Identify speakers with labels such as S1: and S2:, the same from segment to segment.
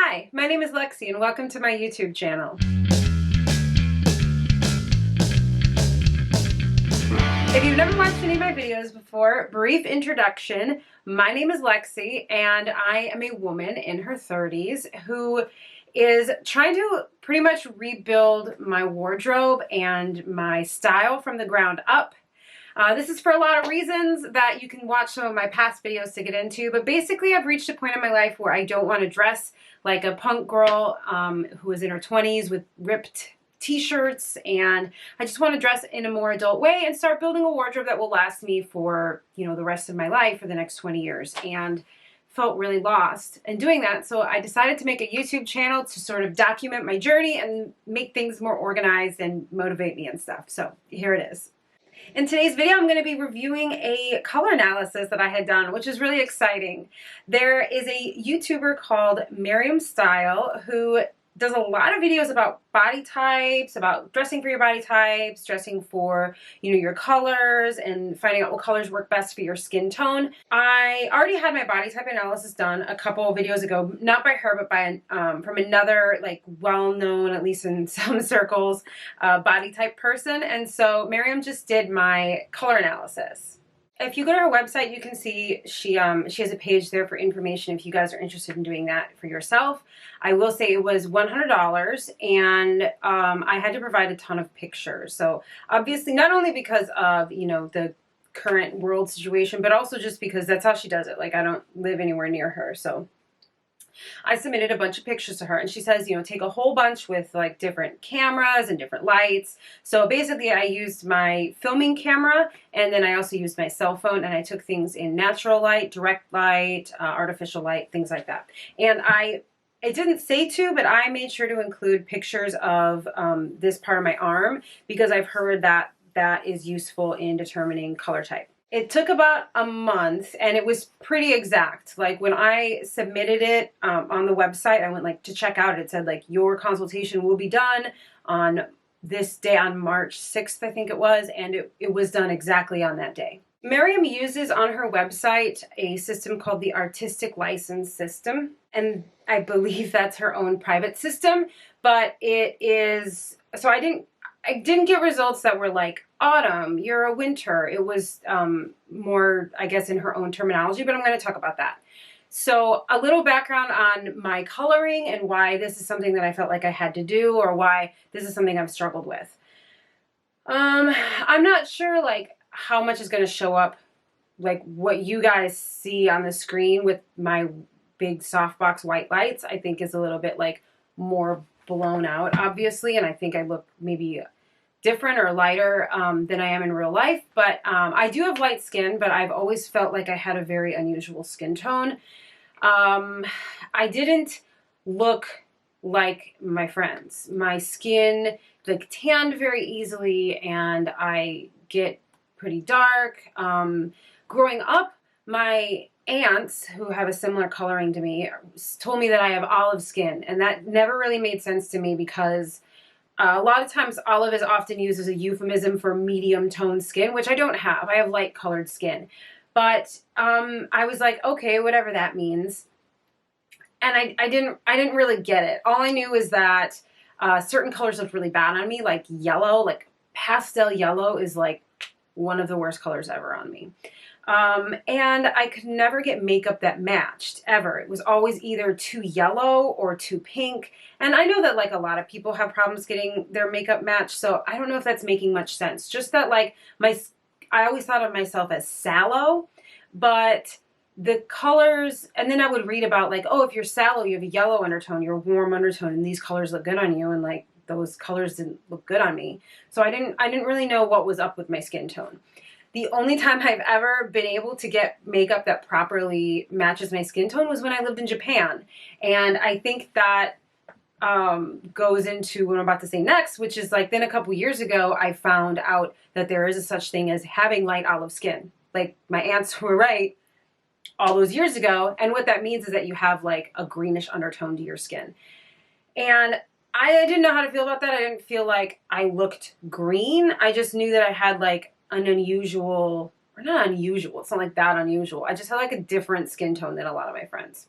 S1: Hi, my name is Lexi and welcome to my YouTube channel. If you've never watched any of my videos before, brief introduction. My name is Lexi and I am a woman in her 30s who is trying to pretty much rebuild my wardrobe and my style from the ground up. This is for a lot of reasons that you can watch some of my past videos to get into, but basically I've reached a point in my life where I don't want to dress like a punk girl who is in her 20s with ripped t-shirts, and I just want to dress in a more adult way and start building a wardrobe that will last me for, the rest of my life for the next 20 years, and felt really lost in doing that. So I decided to make a YouTube channel to sort of document my journey and make things more organized and motivate me and stuff. So here it is. In today's video, I'm going to be reviewing a color analysis that I had done, which is really exciting. There is a YouTuber called Merriam Style who does a lot of videos about body types, about dressing for your body types, dressing for, your colors, and finding out what colors work best for your skin tone. I already had my body type analysis done a couple of videos ago, not by her, but by from another well-known, at least in some circles, body type person. And so Merriam just did my color analysis. If you go to her website, you can see she has a page there for information if you guys are interested in doing that for yourself. I will say it was $100, and I had to provide a ton of pictures. So obviously, not only because of, the current world situation, but also just because that's how she does it. I don't live anywhere near her, so I submitted a bunch of pictures to her, and she says, take a whole bunch with different cameras and different lights. So basically I used my filming camera, and then I also used my cell phone, and I took things in natural light, direct light, artificial light, things like that. And it didn't say to, but I made sure to include pictures of this part of my arm because I've heard that that is useful in determining color type. It took about a month, and it was pretty exact. When I submitted it on the website, I went to check out. It said your consultation will be done on this day, on March 6th, I think it was, and it was done exactly on that day. Merriam uses on her website a system called the Artistic License System, and I believe that's her own private system, but it is, so I didn't get results that were autumn, you're a winter. It was more, I guess, in her own terminology, but I'm going to talk about that. So a little background on my coloring and why this is something that I felt like I had to do, or why this is something I've struggled with. I'm not sure how much is going to show up, what you guys see on the screen with my big softbox white lights, I think is a little bit more blown out, obviously, and I think I look maybe different or lighter than I am in real life, but I do have light skin, but I've always felt like I had a very unusual skin tone. I didn't look like my friends. My skin tanned very easily, and I get pretty dark. Growing up, my aunts who have a similar coloring to me told me that I have olive skin, and that never really made sense to me because a lot of times olive is often used as a euphemism for medium toned skin, which I don't have. I have light colored skin. But I was like, okay, whatever that means. And I didn't really get it. All I knew is that certain colors looked really bad on me, like yellow, pastel yellow is one of the worst colors ever on me. And I could never get makeup that matched, ever. It was always either too yellow or too pink. And I know that a lot of people have problems getting their makeup matched, so I don't know if that's making much sense. Just that I always thought of myself as sallow, but the colors, and then I would read about oh, if you're sallow, you have a yellow undertone, you're a warm undertone, and these colors look good on you, and those colors didn't look good on me. So I didn't really know what was up with my skin tone. The only time I've ever been able to get makeup that properly matches my skin tone was when I lived in Japan. And I think that goes into what I'm about to say next, which is then a couple years ago, I found out that there is a such thing as having light olive skin. My aunts were right all those years ago. And what that means is that you have a greenish undertone to your skin. And I didn't know how to feel about that. I didn't feel like I looked green. I just knew that I had an unusual, or not unusual, it's not that unusual. I just had a different skin tone than a lot of my friends.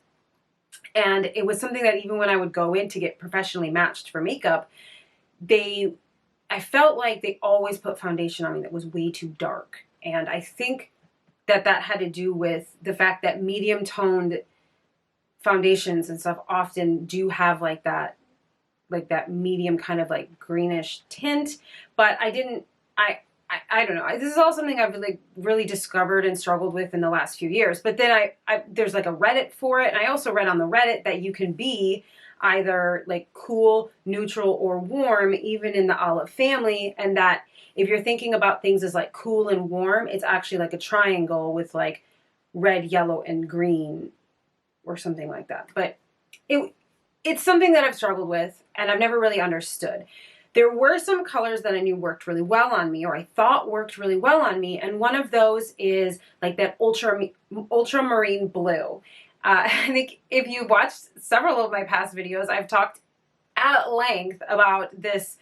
S1: And it was something that even when I would go in to get professionally matched for makeup, I felt like they always put foundation on me that was way too dark. And I think that had to do with the fact that medium toned foundations and stuff often do have like that medium kind of like greenish tint. But I don't know. This is all something I've really discovered and struggled with in the last few years. But then there's like a Reddit for it. And I also read on the Reddit that you can be either like cool, neutral, or warm, even in the olive family. And that if you're thinking about things as like cool and warm, it's actually like a triangle with like red, yellow, and green or something like that. But it's something that I've struggled with and I've never really understood. There were some colors that I knew worked really well on me, or I thought worked really well on me, and one of those is like that ultramarine blue. I think if you've watched several of my past videos, I've talked at length about this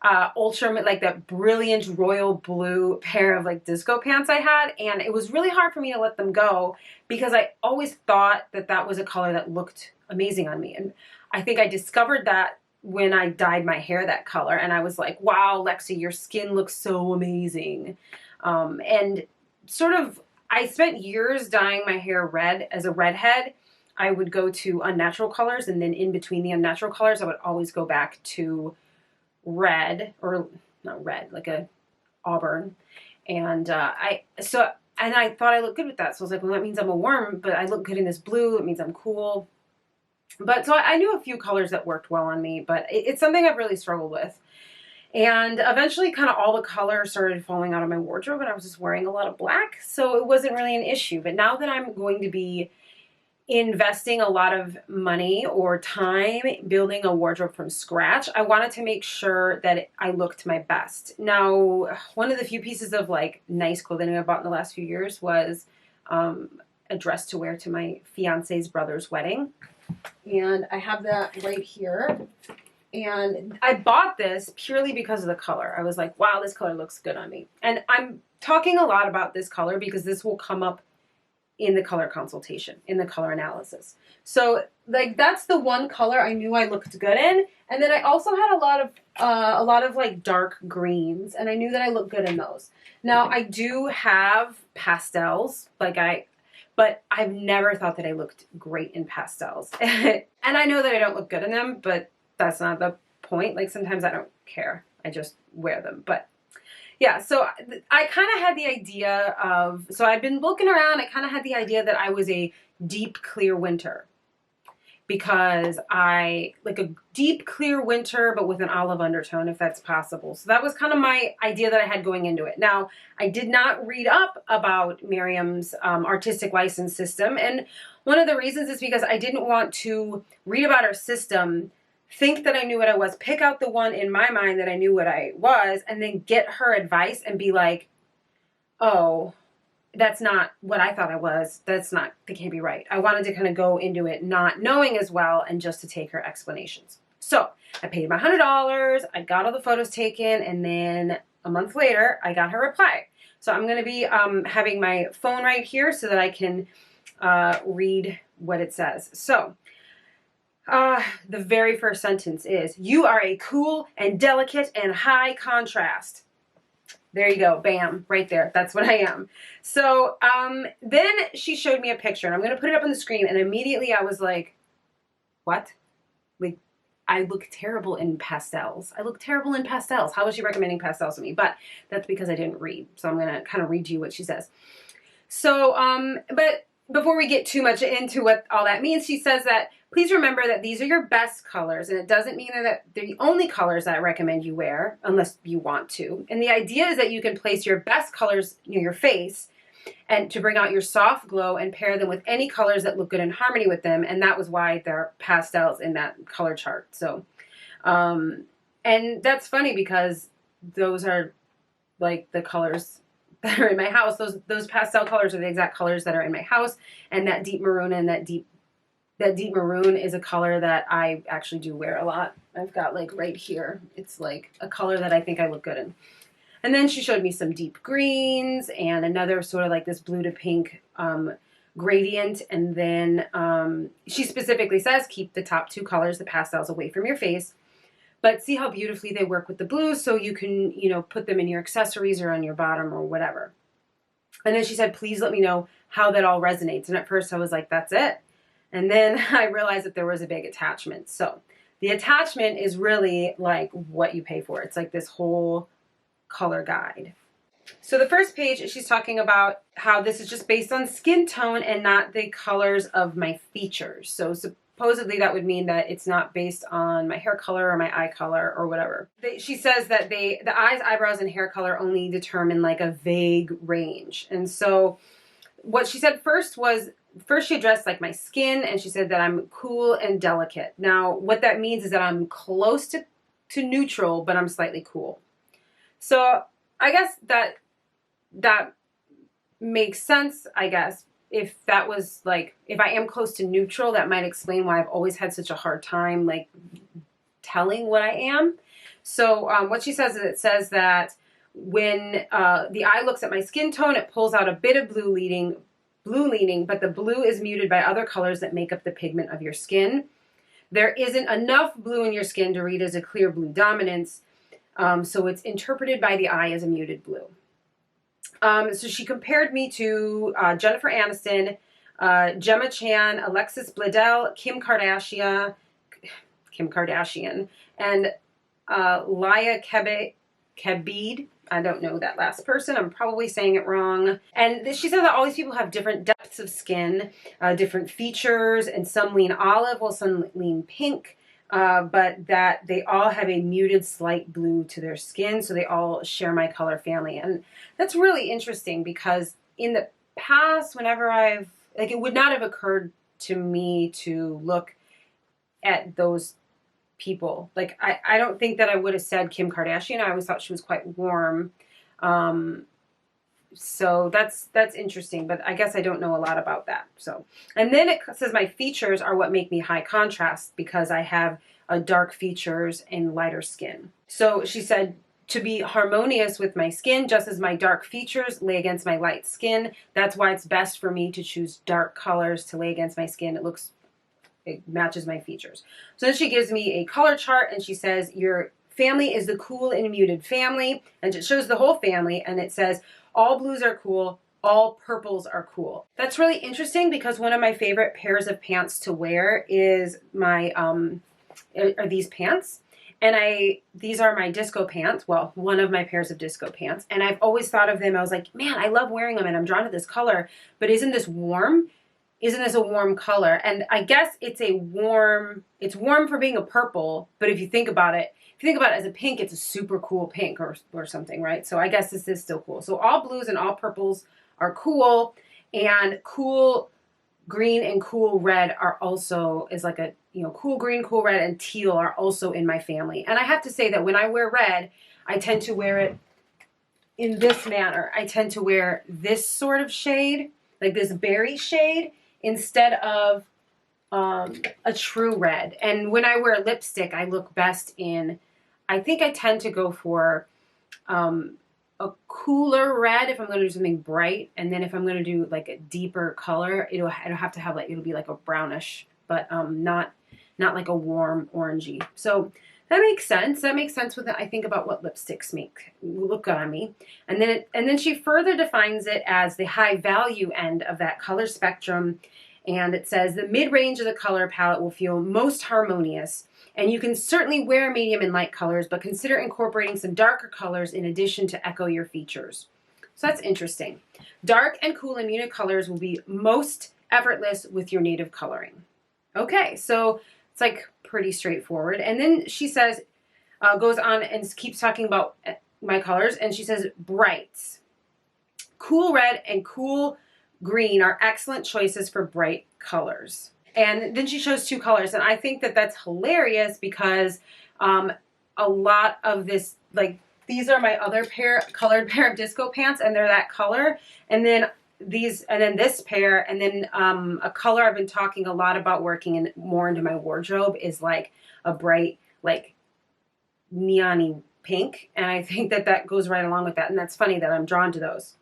S1: like that brilliant royal blue pair of like disco pants I had, and it was really hard for me to let them go because I always thought that was a color that looked amazing on me. And I think I discovered that when I dyed my hair that color, and I was like, wow, Lexi, your skin looks so amazing. And sort of, I spent years dyeing my hair red as a redhead. I would go to unnatural colors, and then in between the unnatural colors, I would always go back to red, or not red, like a auburn. And I thought I looked good with that. So I was like, well, that means I'm a warm, but I look good in this blue. It means I'm cool. But so I knew a few colors that worked well on me, but it's something I've really struggled with. And eventually kind of all the colors started falling out of my wardrobe, and I was just wearing a lot of black, so it wasn't really an issue. But now that I'm going to be investing a lot of money or time building a wardrobe from scratch, I wanted to make sure that I looked my best. Now, one of the few pieces of like nice clothing I bought in the last few years was a dress to wear to my fiance's brother's wedding. And I have that right here. And I bought this purely because of the color. I was like, wow, this color looks good on me. And I'm talking a lot about this color because this will come up in the color consultation, in the color analysis. So like that's the one color I knew I looked good in. And then I also had a lot of like dark greens, and I knew that I looked good in those. Now I do have pastels, but I've never thought that I looked great in pastels. And I know that I don't look good in them, but that's not the point. Like sometimes I don't care. I just wear them. But yeah, so I kind of had the idea of, so I've been looking around, I kind of had the idea that I was a deep clear winter. Because I like a deep clear winter, but with an olive undertone, if that's possible. So that was kind of my idea that I had going into it. Now, I did not read up about Merriam's artistic license system. And one of the reasons is because I didn't want to read about her system, think that I knew what I was, pick out the one in my mind that I knew what I was, and then get her advice and be like, oh, that's not what I thought I was. That can't be right. I wanted to kind of go into it not knowing as well and just to take her explanations. So I paid my $100. I got all the photos taken, and then a month later, I got her reply. So I'm going to be having my phone right here so that I can read what it says. So the very first sentence is, "You are a cool and delicate and high contrast." There you go. Bam. Right there. That's what I am. So then she showed me a picture, and I'm going to put it up on the screen. And immediately I was like, what? Like, I look terrible in pastels. I look terrible in pastels. How is she recommending pastels to me? But that's because I didn't read. So I'm going to kind of read you what she says. So, but before we get too much into what all that means, she says that please remember that these are your best colors, and it doesn't mean that they're the only colors that I recommend you wear unless you want to. And the idea is that you can place your best colors near your face and to bring out your soft glow and pair them with any colors that look good in harmony with them. And that was why they're pastels in that color chart. So, and that's funny because those are like the colors that are in my house. Those pastel colors are the exact colors that are in my house. And that deep maroon and that deep maroon is a color that I actually do wear a lot. I've got like right here. It's like a color that I think I look good in. And then she showed me some deep greens and another sort of like this blue to pink gradient. And then she specifically says, keep the top two colors, the pastels, away from your face. But see how beautifully they work with the blues, so you can, you know, put them in your accessories or on your bottom or whatever. And then she said, please let me know how that all resonates. And at first I was like, that's it. And then I realized that there was a big attachment. So the attachment is really like what you pay for. It's like this whole color guide. So the first page, she's talking about how this is just based on skin tone and not the colors of my features. So supposedly that would mean that it's not based on my hair color or my eye color or whatever. She says that the eyes, eyebrows, and hair color only determine like a vague range. And so what she said first she addressed like my skin, and she said that I'm cool and delicate. Now, what that means is that I'm close to neutral, but I'm slightly cool. So I guess that makes sense, I guess. If that was like, if I am close to neutral, that might explain why I've always had such a hard time like telling what I am. So what she says is, it says that when the eye looks at my skin tone, it pulls out a bit of blue leaning, but the blue is muted by other colors that make up the pigment of your skin. There isn't enough blue in your skin to read as a clear blue dominance, so it's interpreted by the eye as a muted blue. So she compared me to Jennifer Aniston, Gemma Chan, Alexis Bledel, Kim Kardashian, and Laya Kebede. I don't know that last person. I'm probably saying it wrong. And she said that all these people have different depths of skin, different features, and some lean olive while some lean pink, but that they all have a muted slight blue to their skin, so they all share my color family. And that's really interesting because in the past, whenever it would not have occurred to me to look at those people. Like, I don't think that I would have said Kim Kardashian. I always thought she was quite warm. So that's interesting, but I guess I don't know a lot about that. So, and then it says my features are what make me high contrast because I have dark features and lighter skin. So she said to be harmonious with my skin, just as my dark features lay against my light skin. That's why it's best for me to choose dark colors to lay against my skin. It matches my features. So then she gives me a color chart, and she says, your family is the cool and muted family. And it shows the whole family, and it says, all blues are cool, all purples are cool. That's really interesting because one of my favorite pairs of pants to wear is are these pants. And these are my disco pants. Well, one of my pairs of disco pants. And I've always thought of them, I was like, man, I love wearing them and I'm drawn to this color, but isn't this warm? Isn't this a warm color? And I guess it's warm for being a purple, but if you think about it as a pink, it's a super cool pink or something, right? So I guess this is still cool. So all blues and all purples are cool, and cool green and cool red are also, is like a, cool green, cool red, and teal are also in my family. And I have to say that when I wear red, I tend to wear it in this manner. I tend to wear this sort of shade, like this berry shade, instead of a true red. And when I wear lipstick, I look best in, I think I tend to go for a cooler red if I'm going to do something bright. And then if I'm going to do like a deeper color, it'll have to have it'll be like a brownish, but not like a warm orangey. So that makes sense. That makes sense when I think about what lipsticks look good on me. And then she further defines it as the high value end of that color spectrum. And it says the mid-range of the color palette will feel most harmonious. And you can certainly wear medium and light colors, but consider incorporating some darker colors in addition to echo your features. So that's interesting. Dark and cool and muted colors will be most effortless with your native coloring. Okay, so it's like pretty straightforward. And then she says, goes on and keeps talking about my colors. And she says, brights. Cool red and cool green are excellent choices for bright colors. And then she shows two colors. And I think that that's hilarious because a lot of this, like, these are my other colored pair of disco pants, and they're that color. And then this pair, and then a color I've been talking a lot about working more into my wardrobe is like a bright, like neon-y pink. And I think that goes right along with that. And that's funny that I'm drawn to those.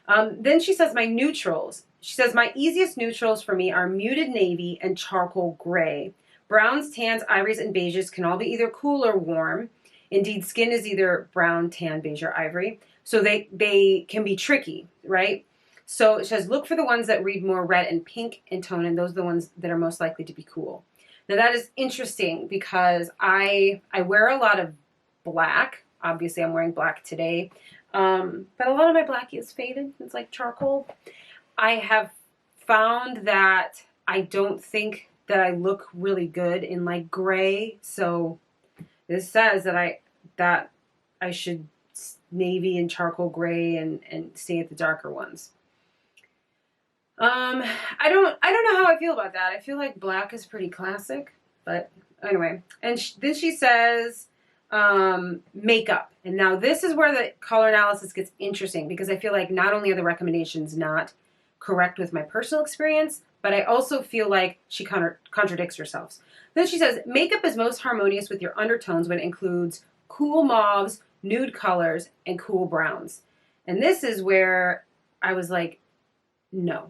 S1: Then she says my neutrals. she says, my easiest neutrals for me are muted navy and charcoal gray. Browns, tans, ivories, and beiges can all be either cool or warm. Indeed, skin is either brown, tan, beige, or ivory. So they can be tricky, right? So it says, look for the ones that read more red and pink in tone, and those are the ones that are most likely to be cool. Now that is interesting because I wear a lot of black. Obviously, I'm wearing black today. But a lot of my black is faded. It's like charcoal. I have found that I don't think that I look really good in like gray. So this says that I should navy and charcoal gray and stay at the darker ones. I don't know how I feel about that. I feel like black is pretty classic, but anyway. And then she says makeup. And now this is where the color analysis gets interesting because I feel like not only are the recommendations not correct with my personal experience, but I also feel like she contradicts herself. Then she says, makeup is most harmonious with your undertones when it includes cool mauves, nude colors, and cool browns. And this is where I was like, no.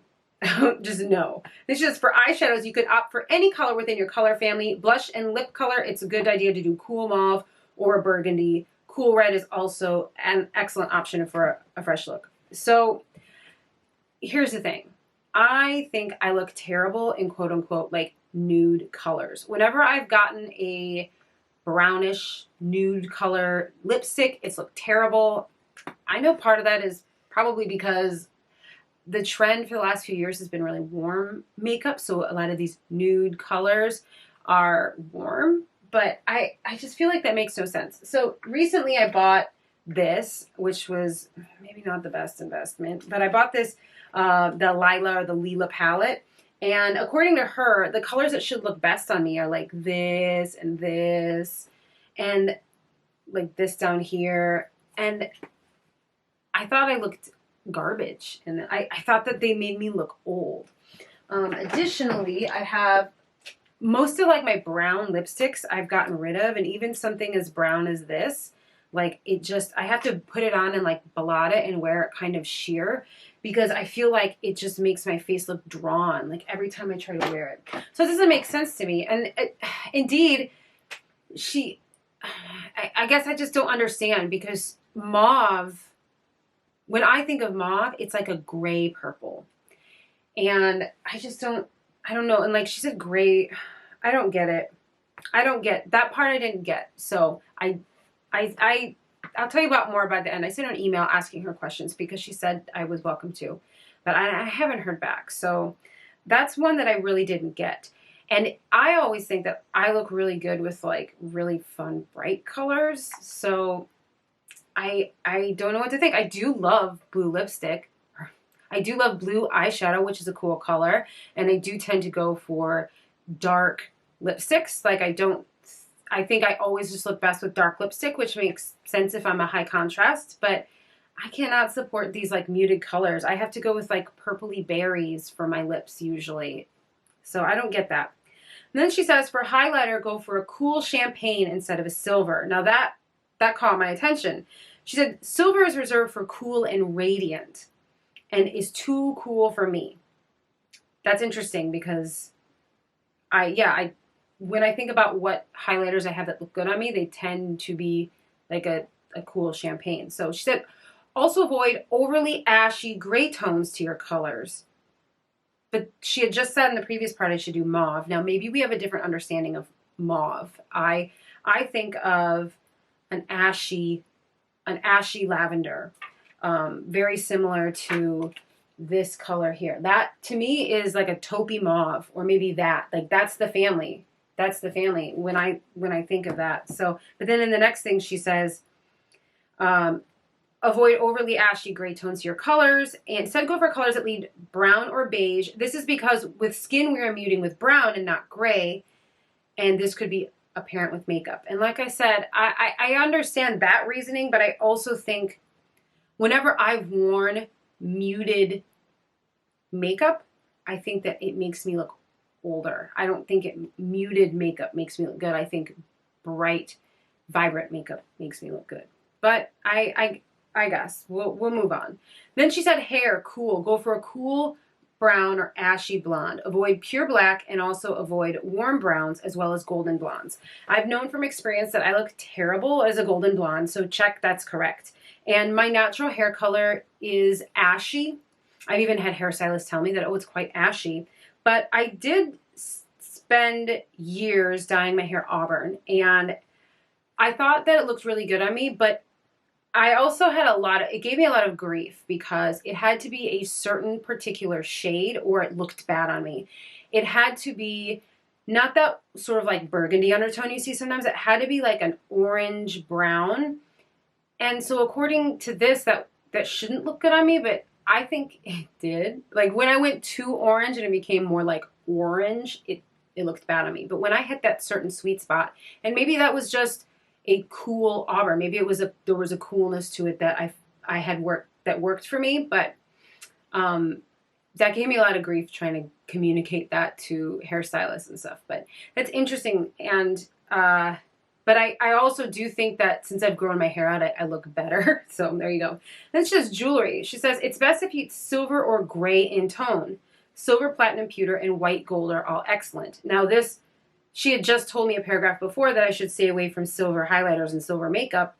S1: Just no. This is just for eyeshadows. You could opt for any color within your color family. Blush and lip color, it's a good idea to do cool mauve or a burgundy. Cool red is also an excellent option for a fresh look. So here's the thing. I think I look terrible in quote unquote like nude colors. Whenever I've gotten a brownish nude color lipstick, it's looked terrible. I know part of that is probably because the trend for the last few years has been really warm makeup. So a lot of these nude colors are warm, but I just feel like that makes no sense. So recently I bought this, which was maybe not the best investment, but I bought this, the Lila or the Lila palette. And according to her, the colors that should look best on me are like this and like this down here. And I thought I looked garbage, and I thought that they made me look old. Additionally, I have most of like my brown lipsticks I've gotten rid of, and even something as brown as this, like it just, I have to put it on and like blot it and wear it kind of sheer because I feel like it just makes my face look drawn like every time I try to wear it. So it doesn't make sense to me. And indeed, I guess I just don't understand because mauve, when I think of mauve, it's like a gray purple. And I don't know. And like she said gray, I don't get it. I don't get that part. I didn't get. So I'll tell you about more by the end. I sent her an email asking her questions because she said I was welcome to, but I haven't heard back. So that's one that I really didn't get. And I always think that I look really good with like really fun, bright colors. So I don't know what to think. I do love blue lipstick. I do love blue eyeshadow, which is a cool color. And I do tend to go for dark lipsticks. Like I think I always just look best with dark lipstick, which makes sense if I'm a high contrast. But I cannot support these like muted colors. I have to go with like purpley berries for my lips usually. So I don't get that. And then she says for highlighter, go for a cool champagne instead of a silver. Now that caught my attention. She said, silver is reserved for cool and radiant and is too cool for me. That's interesting because when I think about what highlighters I have that look good on me, they tend to be like a cool champagne. So she said, also avoid overly ashy gray tones to your colors. But she had just said in the previous part I should do mauve. Now maybe we have a different understanding of mauve. I think of an ashy lavender, very similar to this color here. That to me is like a taupey mauve, or maybe that. Like that's the family. That's the family when I think of that. So, but then in the next thing she says, avoid overly ashy gray tones to your colors, and instead go for colors that lead brown or beige. This is because with skin we are muting with brown and not gray, and this could be apparent with makeup. And like I said, I understand that reasoning, but I also think whenever I've worn muted makeup, I think that it makes me look older. I don't think muted makeup makes me look good. I think bright, vibrant makeup makes me look good. But I guess we'll move on. Then she said hair, cool. Go for a cool brown or ashy blonde. Avoid pure black and also avoid warm browns as well as golden blondes. I've known from experience that I look terrible as a golden blonde, so check that's correct. And my natural hair color is ashy. I've even had hairstylists tell me that, oh, it's quite ashy. But I did spend years dyeing my hair auburn, and I thought that it looked really good on me, but I also had it gave me a lot of grief because it had to be a certain particular shade or it looked bad on me. It had to be not that sort of like burgundy undertone you see sometimes. It had to be like an orange brown. And so according to this, that shouldn't look good on me, but I think it did. Like when I went too orange and it became more like orange, it looked bad on me. But when I hit that certain sweet spot, and maybe that was just a cool auburn, maybe there was a coolness to it that I had worked for me, but that gave me a lot of grief trying to communicate that to hairstylists and stuff. But that's interesting, and but I also do think that since I've grown my hair out, I look better. So there you go. That's just jewelry. She says, it's best if it's silver or gray in tone. Silver, platinum, pewter, and white gold are all excellent. Now this, she had just told me a paragraph before that I should stay away from silver highlighters and silver makeup.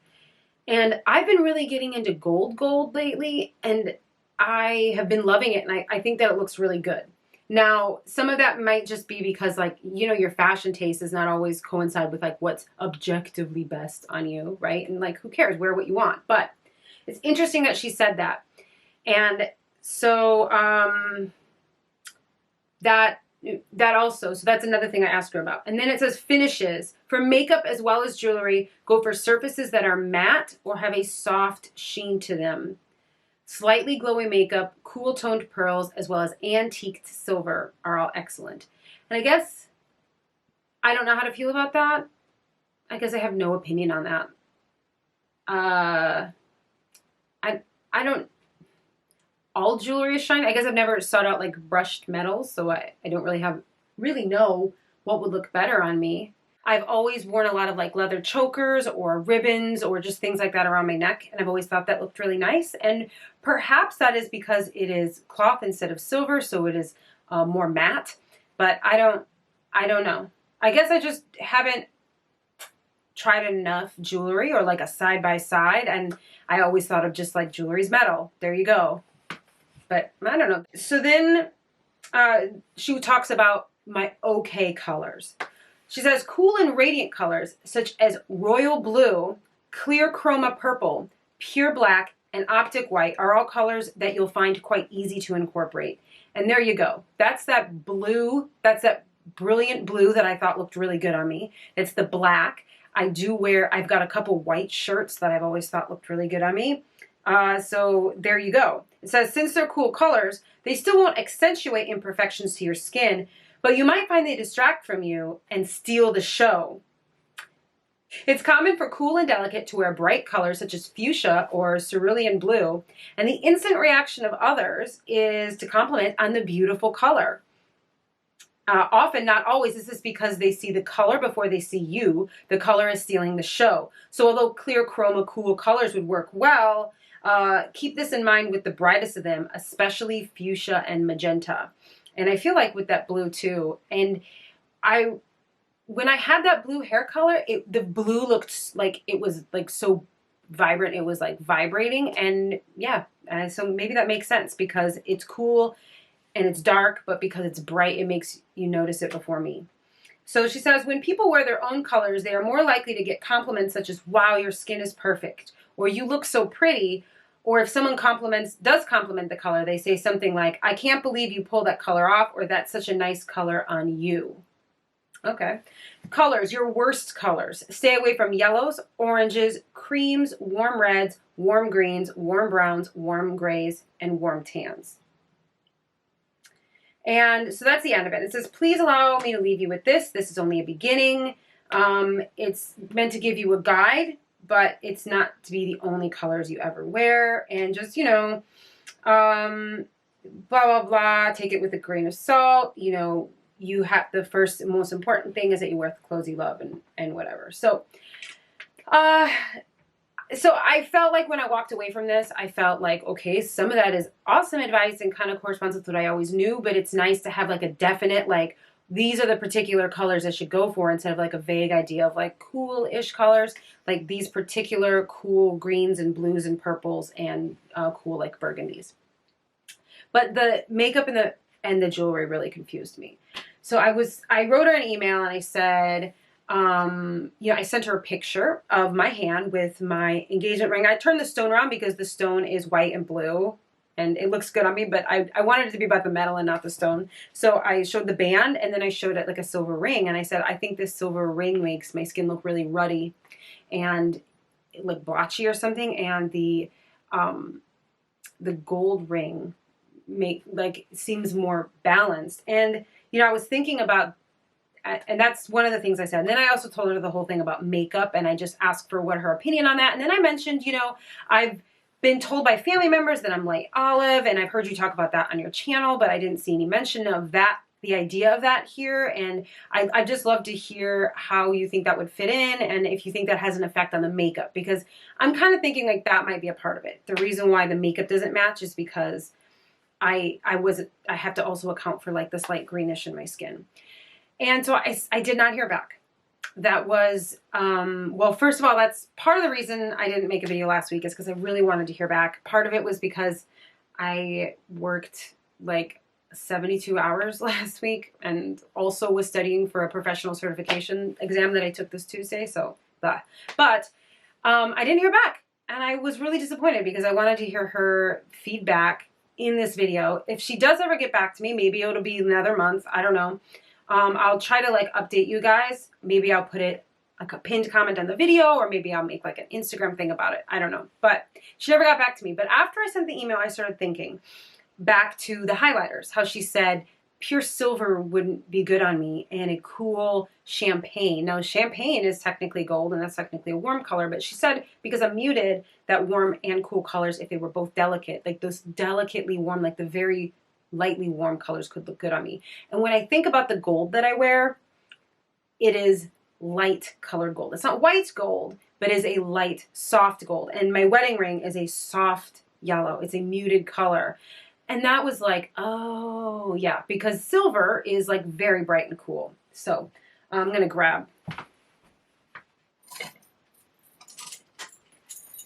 S1: And I've been really getting into gold lately, and I have been loving it, and I think that it looks really good. Now, some of that might just be because, like, you know, your fashion taste does not always coincide with, like, what's objectively best on you, right? And, like, who cares? Wear what you want. But it's interesting that she said that. And so that also, so that's another thing I asked her about. And then it says finishes. For makeup as well as jewelry, go for surfaces that are matte or have a soft sheen to them. Slightly glowy makeup, cool toned pearls, as well as antiqued silver are all excellent. And I guess I don't know how to feel about that. I guess I have no opinion on that. I don't, all jewelry is shiny. I guess I've never sought out like brushed metals, so I don't really know what would look better on me. I've always worn a lot of like leather chokers or ribbons or just things like that around my neck, and I've always thought that looked really nice. And perhaps that is because it is cloth instead of silver, so it is more matte. But I don't know. I guess I just haven't tried enough jewelry or like a side by side, and I always thought of just like jewelry's metal. There you go. But I don't know. So then she talks about my okay colors. She says cool and radiant colors such as royal blue, clear chroma purple, pure black, and optic white are all colors that you'll find quite easy to incorporate. And there you go. That's that blue. That's that brilliant blue that I thought looked really good on me. It's the black. I've got a couple white shirts that I've always thought looked really good on me. So there you go. It says, since they're cool colors, they still won't accentuate imperfections to your skin, but you might find they distract from you and steal the show. It's common for cool and delicate to wear bright colors such as fuchsia or cerulean blue, and the instant reaction of others is to compliment on the beautiful color. Often, not always, this is because they see the color before they see you. The color is stealing the show. So although clear chroma cool colors would work well, keep this in mind with the brightest of them, especially fuchsia and magenta. And I feel like with that blue too. And when I had that blue hair color, the blue looked like it was like so vibrant. It was like vibrating. And yeah, so maybe that makes sense because it's cool and it's dark, but because it's bright, it makes you notice it before me. So she says, when people wear their own colors, they are more likely to get compliments such as, wow, your skin is perfect, or you look so pretty. Or if someone does compliment the color, they say something like, I can't believe you pulled that color off, or that's such a nice color on you. Okay. Colors, your worst colors. Stay away from yellows, oranges, creams, warm reds, warm greens, warm browns, warm grays, and warm tans. And so that's the end of it. It says, please allow me to leave you with this. This is only a beginning. It's meant to give you a guide, but it's not to be the only colors you ever wear. And just, you know, blah, blah, blah. Take it with a grain of salt. You know, you have the first and most important thing is that you wear the clothes you love and whatever. So So I felt like when I walked away from this, I felt like, okay, some of that is awesome advice and kind of corresponds with what I always knew, but it's nice to have like a definite, like, these are the particular colors I should go for instead of like a vague idea of like cool-ish colors, like these particular cool greens and blues and purples and cool like burgundies. But the makeup and the jewelry really confused me. So I wrote her an email and I said, I sent her a picture of my hand with my engagement ring. I turned the stone around because the stone is white and blue and it looks good on me, but I wanted it to be about the metal and not the stone. So I showed the band and then I showed it like a silver ring. And I said, I think this silver ring makes my skin look really ruddy and like blotchy or something. And the gold ring seems more balanced. And, I was thinking about, and that's one of the things I said. And then I also told her the whole thing about makeup and I just asked for what her opinion on that. And then I mentioned, I've been told by family members that I'm light olive and I've heard you talk about that on your channel, but I didn't see any mention of that, the idea of that here. And I'd just love to hear how you think that would fit in and if you think that has an effect on the makeup, because I'm kind of thinking like that might be a part of it. The reason why the makeup doesn't match is because I have to also account for like this light greenish in my skin. And so I did not hear back. That was, well, first of all, that's part of the reason I didn't make a video last week is because I really wanted to hear back. Part of it was because I worked like 72 hours last week and also was studying for a professional certification exam that I took this Tuesday. So, but I didn't hear back and I was really disappointed because I wanted to hear her feedback in this video. If she does ever get back to me, maybe it'll be another month. I don't know. I'll try to like update you guys. Maybe I'll put it like a pinned comment on the video or maybe I'll make like an Instagram thing about it. I don't know. But she never got back to me. But after I sent the email, I started thinking back to the highlighters, how she said pure silver wouldn't be good on me and a cool champagne. Now champagne is technically gold and that's technically a warm color, but she said because I'm muted that warm and cool colors, if they were both delicate, like those delicately warm, like the very lightly warm colors could look good on me. And when I think about the gold that I wear, it is light colored gold. It's not white gold, but is a light, soft gold. And my wedding ring is a soft yellow. It's a muted color. And that was like, oh yeah, because silver is like very bright and cool. So I'm going to grab.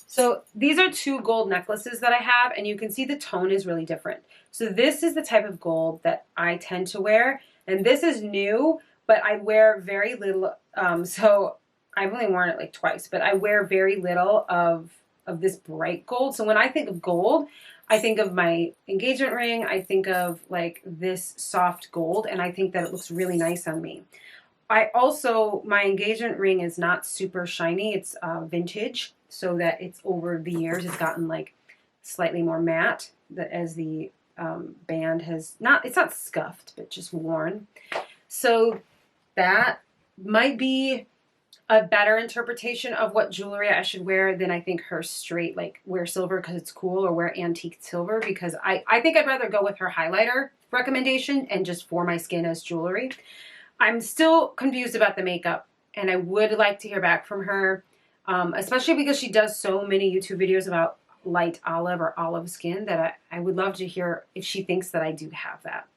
S1: So these are two gold necklaces that I have, and you can see the tone is really different. So this is the type of gold that I tend to wear, and this is new, but I wear very little. So I've only worn it like twice, but I wear very little of this bright gold. So when I think of gold, I think of my engagement ring. I think of like this soft gold, and I think that it looks really nice on me. My engagement ring is not super shiny. It's vintage, so that it's over the years, it's gotten like slightly more matte as the band has it's not scuffed, but just worn. So that might be a better interpretation of what jewelry I should wear than I think her straight, like wear silver because it's cool or wear antique silver, because I think I'd rather go with her highlighter recommendation and just for my skin as jewelry. I'm still confused about the makeup and I would like to hear back from her, especially because she does so many YouTube videos about light olive or olive skin that I would love to hear if she thinks that I do have that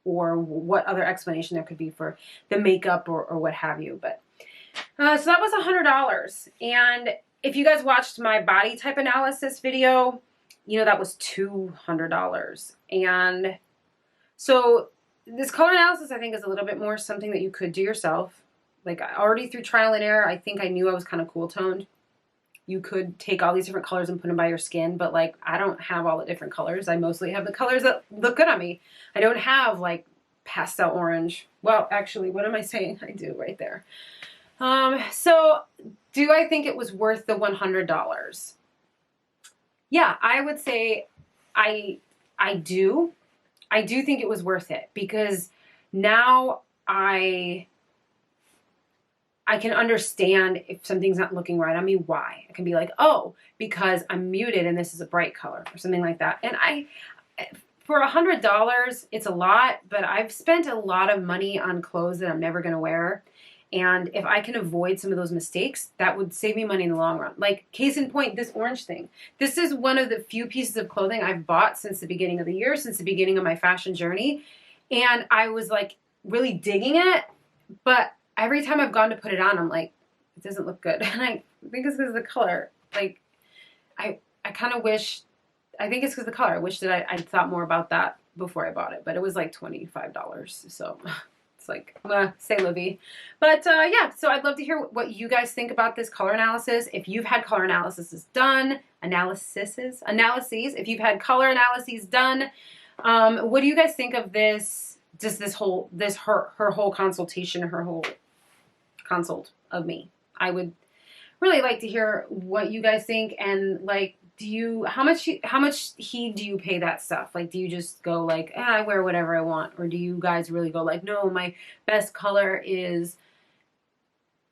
S1: or what other explanation there could be for the makeup or what have you. But so that was $100. And if you guys watched my body type analysis video, that was $200. And so this color analysis, I think, is a little bit more something that you could do yourself. Like already through trial and error, I think I knew I was kind of cool toned. You could take all these different colors and put them by your skin, but like I don't have all the different colors. I mostly have the colors that look good on me. I don't have like pastel orange. Well, actually, what am I saying? I do right there. So do I think it was worth the $100? Yeah, I would say I do. I do think it was worth it because now I can understand if something's not looking right on me, why. I can be like, oh, because I'm muted and this is a bright color or something like that. And for $100, it's a lot, but I've spent a lot of money on clothes that I'm never going to wear. And if I can avoid some of those mistakes, that would save me money in the long run. Like, case in point, this orange thing. This is one of the few pieces of clothing I've bought since the beginning of the year, since the beginning of my fashion journey. And I was like really digging it, but every time I've gone to put it on, I'm like, it doesn't look good. And I think it's because of the color. Like, I kind of wish, I think it's because of the color. I wish that I thought more about that before I bought it, but it was like $25. So it's like, say la vie. But yeah, so I'd love to hear what you guys think about this color analysis. If you've had color analysis done, analyses, if you've had color analyses done, what do you guys think of this? Just her whole consultation, her whole consult of me. I would really like to hear what you guys think, and like, how much heed do you pay that stuff? Like, do you just go like, I wear whatever I want? Or do you guys really go like, no, my best color is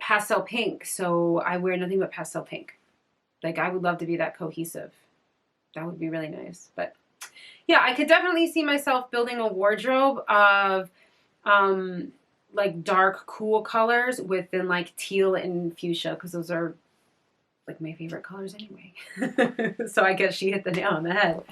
S1: pastel pink, so I wear nothing but pastel pink? Like, I would love to be that cohesive. That would be really nice. But yeah, I could definitely see myself building a wardrobe of like dark, cool colors within like teal and fuchsia, because those are like my favorite colors anyway. So I guess she hit the nail on the head.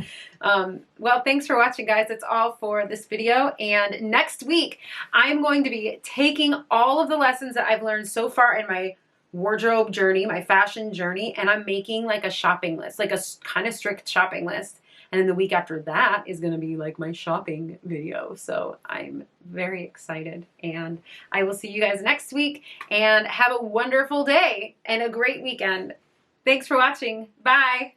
S1: Well, thanks for watching, guys. That's all for this video. And next week, I'm going to be taking all of the lessons that I've learned so far in my wardrobe journey, my fashion journey, and I'm making like a shopping list, like a kind of strict shopping list. And then the week after that is going to be like my shopping video. So I'm very excited, and I will see you guys next week, and have a wonderful day and a great weekend. Thanks for watching. Bye.